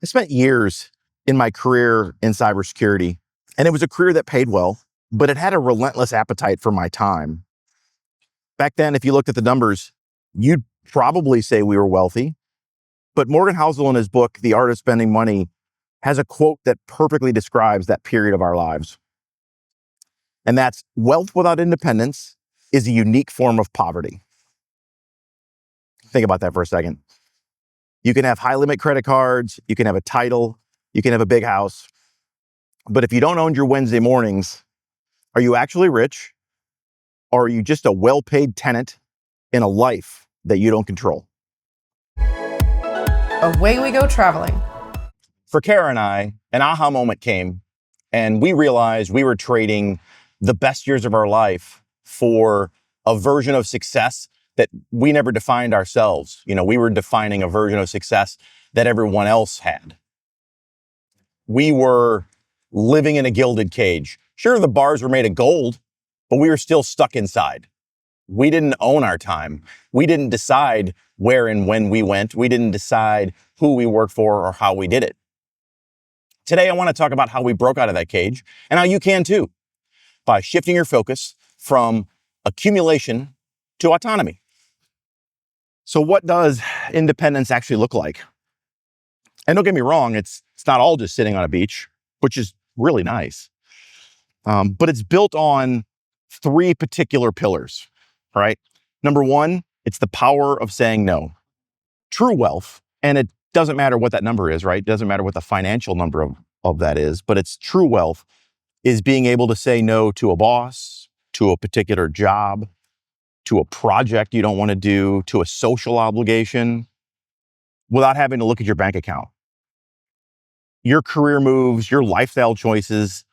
I spent years in my career in cybersecurity, and it was a career that paid well, but it had a relentless appetite for my time. Back then, if you looked at the numbers, you'd probably say we were wealthy. But Morgan Housel, in his book, The Art of Spending Money, has a quote that perfectly describes that period of our lives. And that's, wealth without independence is a unique form of poverty. Think about that for a second. You can have high limit credit cards, you can have a title, you can have a big house. But if you don't own your Wednesday mornings, are you actually rich? Or are you just a well-paid tenant in a life that you don't control? Away we go traveling. For Kara and I, an aha moment came, and we realized we were trading the best years of our life for a version of success that we never defined ourselves. We were defining a version of success that everyone else had. We were living in a gilded cage. Sure, the bars were made of gold, but we were still stuck inside. We didn't own our time. We didn't decide where and when we went. We didn't decide who we worked for or how we did it. Today, I want to talk about how we broke out of that cage and how you can too, by shifting your focus from accumulation to autonomy. So what does independence actually look like? And don't get me wrong, it's not all just sitting on a beach, which is really nice. But it's built on three particular pillars, right? Number one, it's the power of saying no. True wealth, and it doesn't matter what that number is, right? It doesn't matter what the financial number of that is, but it's true wealth is being able to say no to a boss, to a particular job, to a project you don't want to do, to a social obligation, without having to look at your bank account. Your career moves, your lifestyle choices,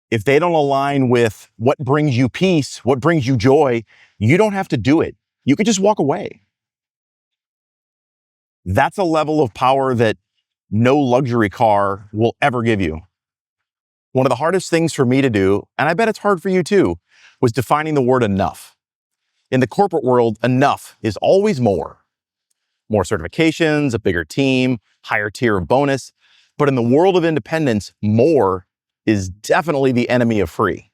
if they don't align with what brings you peace, what brings you joy, you don't have to do it. You could just walk away. That's a level of power that no luxury car will ever give you. One of the hardest things for me to do, and I bet it's hard for you too, was defining the word enough. In the corporate world, enough is always more. More certifications, a bigger team, higher tier of bonus. But in the world of independence, more is definitely the enemy of free.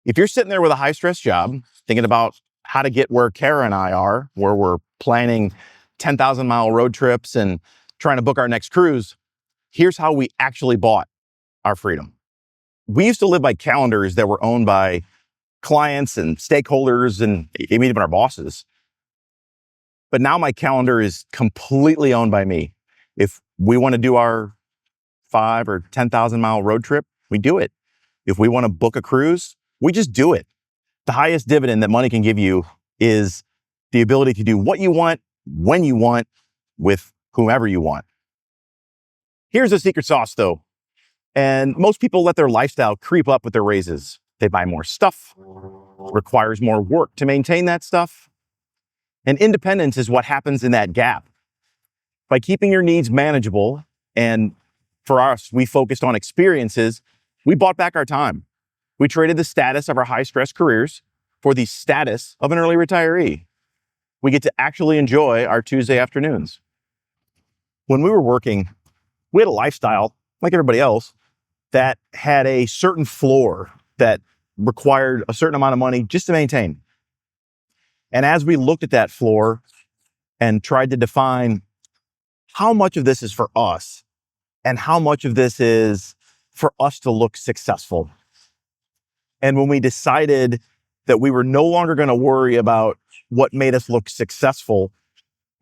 If you're sitting there with a high-stress job, thinking about how to get where Kara and I are, where we're planning 10,000-mile road trips and trying to book our next cruise, here's how we actually bought our freedom. We used to live by calendars that were owned by clients and stakeholders and even our bosses. But now my calendar is completely owned by me. If we want to do our 5 or 10,000 mile road trip, we do it. If we want to book a cruise, we just do it. The highest dividend that money can give you is the ability to do what you want, when you want, with whomever you want. Here's the secret sauce though. And most people let their lifestyle creep up with their raises. They buy more stuff, requires more work to maintain that stuff. And independence is what happens in that gap. By keeping your needs manageable, and for us, we focused on experiences, we bought back our time. We traded the status of our high-stress careers for the status of an early retiree. We get to actually enjoy our Tuesday afternoons. When we were working, we had a lifestyle, like everybody else, that had a certain floor that required a certain amount of money just to maintain. And as we looked at that floor and tried to define how much of this is for us and how much of this is for us to look successful. And when we decided that we were no longer going to worry about what made us look successful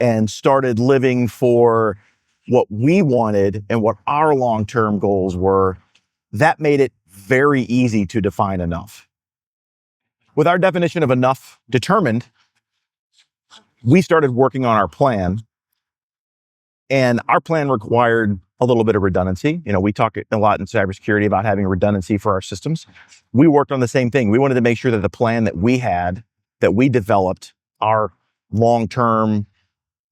and started living for what we wanted and what our long-term goals were, that made it very easy to define enough. With our definition of enough determined, we started working on our plan. And our plan required a little bit of redundancy. We talk a lot in cybersecurity about having redundancy for our systems. We worked on the same thing. We wanted to make sure that the plan that we had, that we developed, our long-term,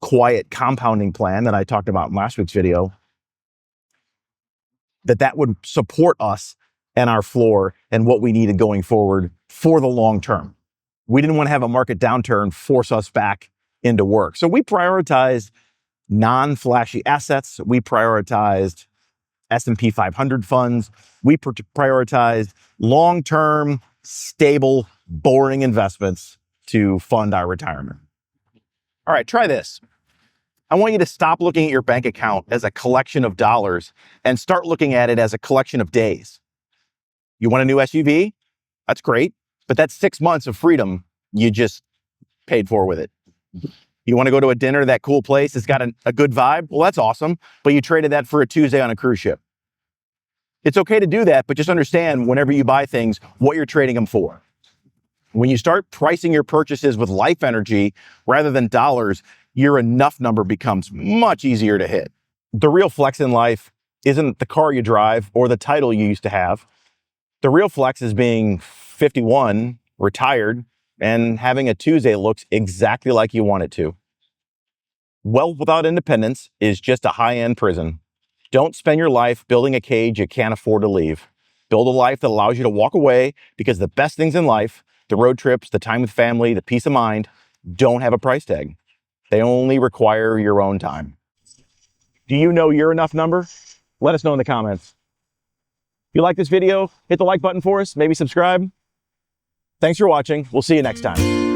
quiet compounding plan that I talked about in last week's video, that would support us and our floor and what we needed going forward for the long term. We didn't want to have a market downturn force us back into work. So we prioritized non-flashy assets. We prioritized S&P 500 funds. We prioritized long-term, stable, boring investments to fund our retirement. All right, try this. I want you to stop looking at your bank account as a collection of dollars and start looking at it as a collection of days. You want a new SUV? That's great, but that's 6 months of freedom you just paid for with it. You want to go to a dinner, that cool place, it's got a good vibe? Well, that's awesome, but you traded that for a Tuesday on a cruise ship. It's okay to do that, but just understand whenever you buy things, what you're trading them for. When you start pricing your purchases with life energy rather than dollars, your enough number becomes much easier to hit. The real flex in life isn't the car you drive or the title you used to have. The real flex is being 51, retired, and having a Tuesday that looks exactly like you want it to. Wealth without independence is just a high-end prison. Don't spend your life building a cage you can't afford to leave. Build a life that allows you to walk away, because the best things in life, the road trips, the time with family, the peace of mind, don't have a price tag. They only require your own time. Do you know your enough number? Let us know in the comments. If you like this video, hit the like button for us, maybe subscribe. Thanks for watching. We'll see you next time.